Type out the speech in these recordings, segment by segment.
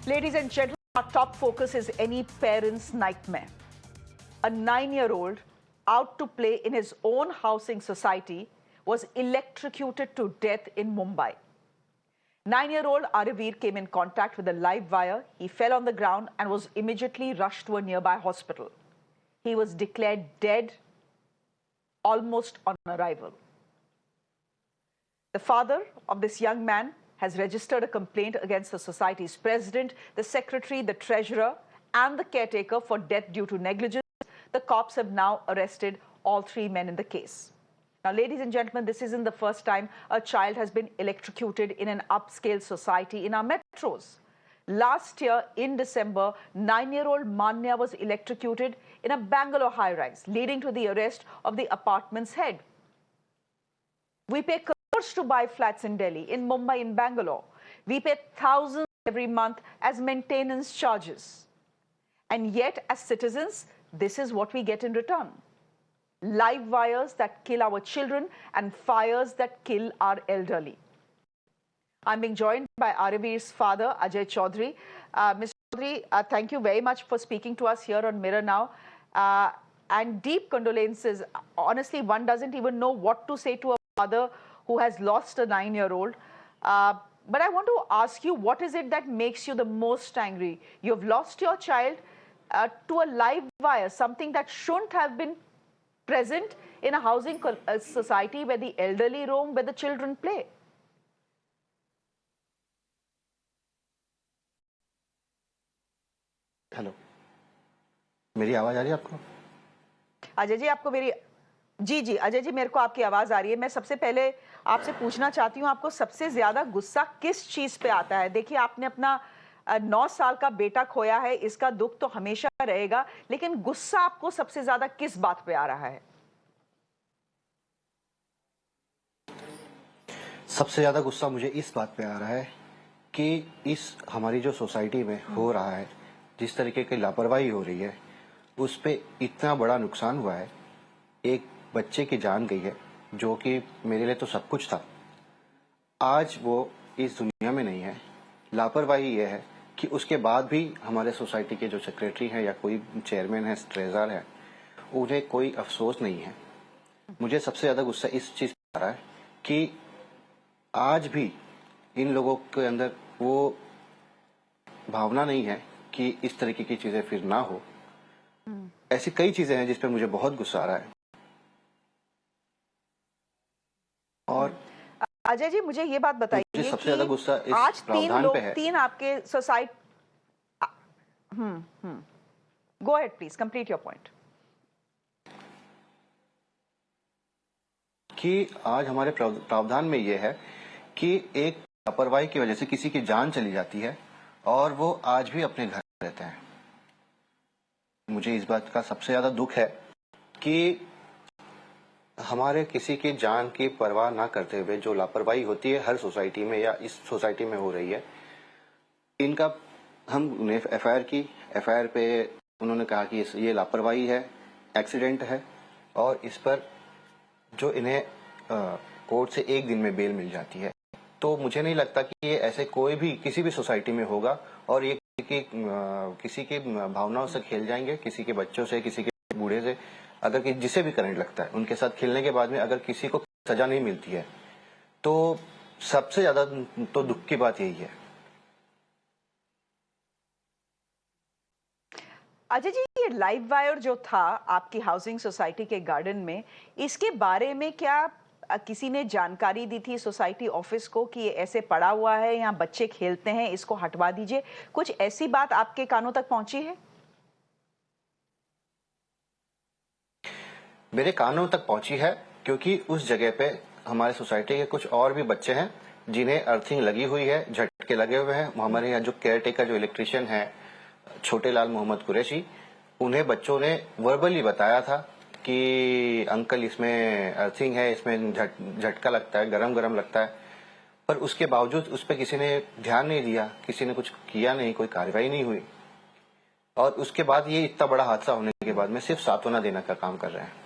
Ladies and gentlemen, our top focus is any parent's nightmare. A 9-year-old out to play in his own housing society was electrocuted to death in Mumbai. 9-year-old Aravir came in contact with a live wire. He fell on the ground and was immediately rushed to a nearby hospital. He was declared dead almost on arrival. The father of this young man has registered a complaint against the society's president, the secretary, the treasurer, and the caretaker for death due to negligence. The cops have now arrested all 3 men in the case. Now, ladies and gentlemen, this isn't the first time a child has been electrocuted in an upscale society in our metros. Last year, in December, 9-year-old Manya was electrocuted in a Bangalore high-rise, leading to the arrest of the apartment's head. We pay crores to buy flats in Delhi, in Mumbai, in Bangalore. We pay thousands every month as maintenance charges. And yet, as citizens, this is what we get in return. Live wires that kill our children and fires that kill our elderly. I'm being joined by Aravir's father, Ajay Chaudhary. Mr. Chaudhary, thank you very much for speaking to us here on Mirror Now. And deep condolences. Honestly, one doesn't even know what to say to a father who has lost a 9-year-old. But I want to ask you, what is it that makes you the most angry? You've lost your child to a live wire, something that shouldn't have been present in a housing society where the elderly roam, where the children play. Hello, मेरी आवाज आ रही है आपको? अजय जी, आपको मेरी जी अजय जी, मेरे को आपकी आवाज आ रही है। मैं सबसे पहले आपसे पूछना चाहती हूँ, आपको सबसे ज्यादा गुस्सा किस चीज पे आता है? देखिए, आपने अपना 9 साल का बेटा खोया है, इसका दुख तो हमेशा रहेगा, लेकिन गुस्सा आपको सबसे ज्यादा किस बात पे आ रहा है? सबसे ज्यादा गुस्सा मुझे इस बात पे आ रहा है कि इस हमारी जो सोसाइटी में हो रहा है, जिस तरीके की लापरवाही हो रही है, उस पे इतना बड़ा नुकसान हुआ है। एक बच्चे की जान गई है, जो कि मेरे लिए तो सब कुछ था। आज वो इस दुनिया में नहीं है। लापरवाही ये है कि उसके बाद भी हमारे सोसाइटी के जो सेक्रेटरी हैं या कोई चेयरमैन है, ट्रेजर है, उन्हें कोई अफसोस नहीं है। मुझे सबसे ज्यादा गुस्सा इस चीज पे आ रहा है कि आज भी इन लोगों के अंदर वो भावना नहीं है कि इस तरीके की चीजें फिर ना हो। ऐसी कई चीजें हैं जिस पे मुझे बहुत गुस्सा आ रहा है। और अजय जी, मुझे ये बात बताइए कि सबसे ज्यादा गुस्सा इस आज 3 लोग, पे है। 3 आपके society go ahead please, complete your point. कि आज हमारे प्रावधान में ये है कि एक लापरवाही की वजह से किसी की जान चली जाती है और वो आज भी अपने घर रहते हैं। मुझे इस बात का सबसे ज्यादा दुख है कि हमारे किसी की जान की परवाह ना करते हुए जो लापरवाही होती है हर सोसाइटी में या इस सोसाइटी में हो रही है, इनका हमने एफआईआर पे उन्होंने कहा कि ये लापरवाही है, एक्सीडेंट है, और इस पर जो इन्हें कोर्ट से 1 दिन में बेल मिल जाती है। तो मुझे नहीं लगता कि ये ऐसे कोई भी किसी भी सोसाइटी में होगा और ये किसी की भावनाओं से खेल जाएंगे, किसी के बच्चों से, किसी के बूढ़े से, अगर जिसे भी करंट लगता है उनके साथ खेलने के बाद में अगर किसी को सजा नहीं मिलती है तो सबसे ज्यादा तो दुख की बात यही है। अजय जी, ये लाइव वायर जो था आपकी हाउसिंग सोसाइटी के गार्डन में, इसके बारे में क्या किसी ने जानकारी दी थी सोसाइटी ऑफिस को कि ये ऐसे पड़ा हुआ है, यहाँ बच्चे खेलते हैं, इसको हटवा दीजिए? कुछ ऐसी बात आपके कानों तक पहुंची है? मेरे कानों तक पहुंची है, क्योंकि उस जगह पे हमारे सोसाइटी के कुछ और भी बच्चे हैं जिन्हें अर्थिंग लगी हुई है, झटके लगे हुए हैं। हमारे यहाँ जो केयर टेकर, जो इलेक्ट्रिशियन है, छोटे लाल मोहम्मद कुरैशी, उन्हें बच्चों ने वर्बली बताया था कि अंकल इसमें अर्थिंग है, इसमें झटका लगता है, गरम गरम लगता है, पर उसके बावजूद उस पर किसी ने ध्यान नहीं दिया, किसी ने कुछ किया नहीं, कोई कार्रवाई नहीं हुई। और उसके बाद ये इतना बड़ा हादसा होने के बाद में सिर्फ सांत्वना देने का काम कर रहे हैं।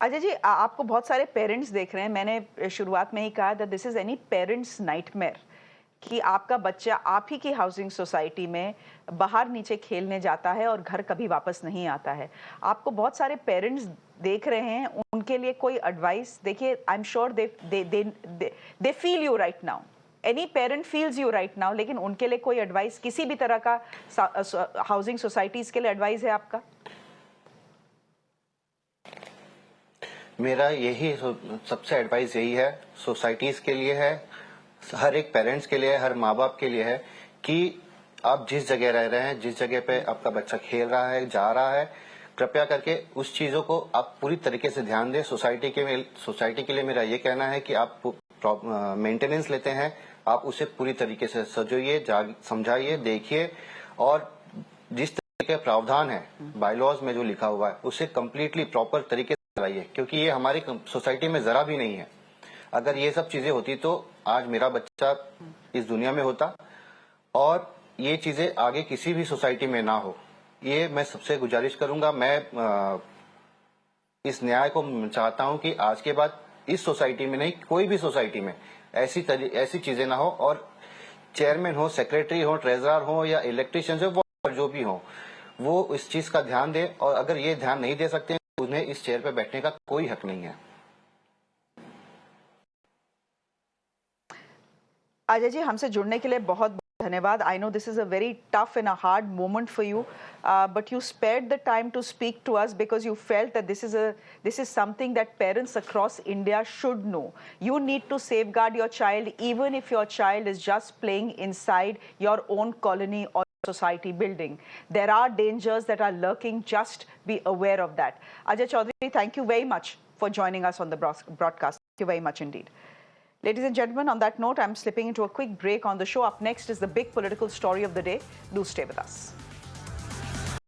अजय जी, आपको बहुत सारे पेरेंट्स देख रहे हैं। मैंने शुरुआत में ही कहा that this is any parents nightmare कि आपका बच्चा आप ही की हाउसिंग सोसाइटी में बाहर नीचे खेलने जाता है और घर कभी वापस नहीं आता है। आपको बहुत सारे पेरेंट्स देख रहे हैं, उनके लिए कोई एडवाइस? देखिए, I am sure they feel you right now, any parent feels you right now, लेकिन उनके लिए कोई एडवाइस, किसी भी तरह का हाउसिंग सोसाइटीज के लिए एडवाइस है आपका? मेरा यही सबसे एडवाइस यही है, सोसाइटीज के लिए है, हर एक पेरेंट्स के लिए, हर माँ बाप के लिए है कि आप जिस जगह रह रहे हैं, जिस जगह पे आपका बच्चा खेल रहा है, जा रहा है, कृपया करके उस चीजों को आप पूरी तरीके से ध्यान दें। सोसाइटी के लिए मेरा ये कहना है कि आप मेंटेनेंस लेते हैं, आप उसे पूरी तरीके से सजोइए, समझाइए, देखिए, और जिस तरीके के प्रावधान है बायलॉज में जो लिखा हुआ है उसे कम्प्लीटली प्रॉपर तरीके से चलाइए, क्योंकि ये हमारी सोसाइटी में जरा भी नहीं है। अगर ये सब चीजें होती तो आज मेरा बच्चा इस दुनिया में होता, और ये चीजें आगे किसी भी सोसाइटी में ना हो। ये मैं सबसे गुजारिश करूंगा। मैं इस न्याय को चाहता हूं कि आज के बाद इस सोसाइटी में नहीं, कोई भी सोसाइटी में ऐसी चीजें ना हो, और चेयरमैन हो, सेक्रेटरी हो, ट्रेजरर हो या इलेक्ट्रिशियन हो, जो भी हो, वो इस चीज का ध्यान दे। और अगर ये ध्यान नहीं दे सकते, उन्हें इस चेयर पे बैठने का कोई हक नहीं है। अजय जी, हमसे जुड़ने के लिए बहुत धन्यवाद। I know this is a very tough and a hard moment for you, but you spared the time to speak to us because you felt that this is something that parents across India should know. You need to safeguard your child, even if your child is just playing inside your own colony or society building. There are dangers that are lurking. Just be aware of that. Ajay Chaudhary, thank you very much for joining us on the broadcast. Thank you very much indeed. Ladies and gentlemen, on that note, I'm slipping into a quick break on the show. Up next is the big political story of the day. Do stay with us.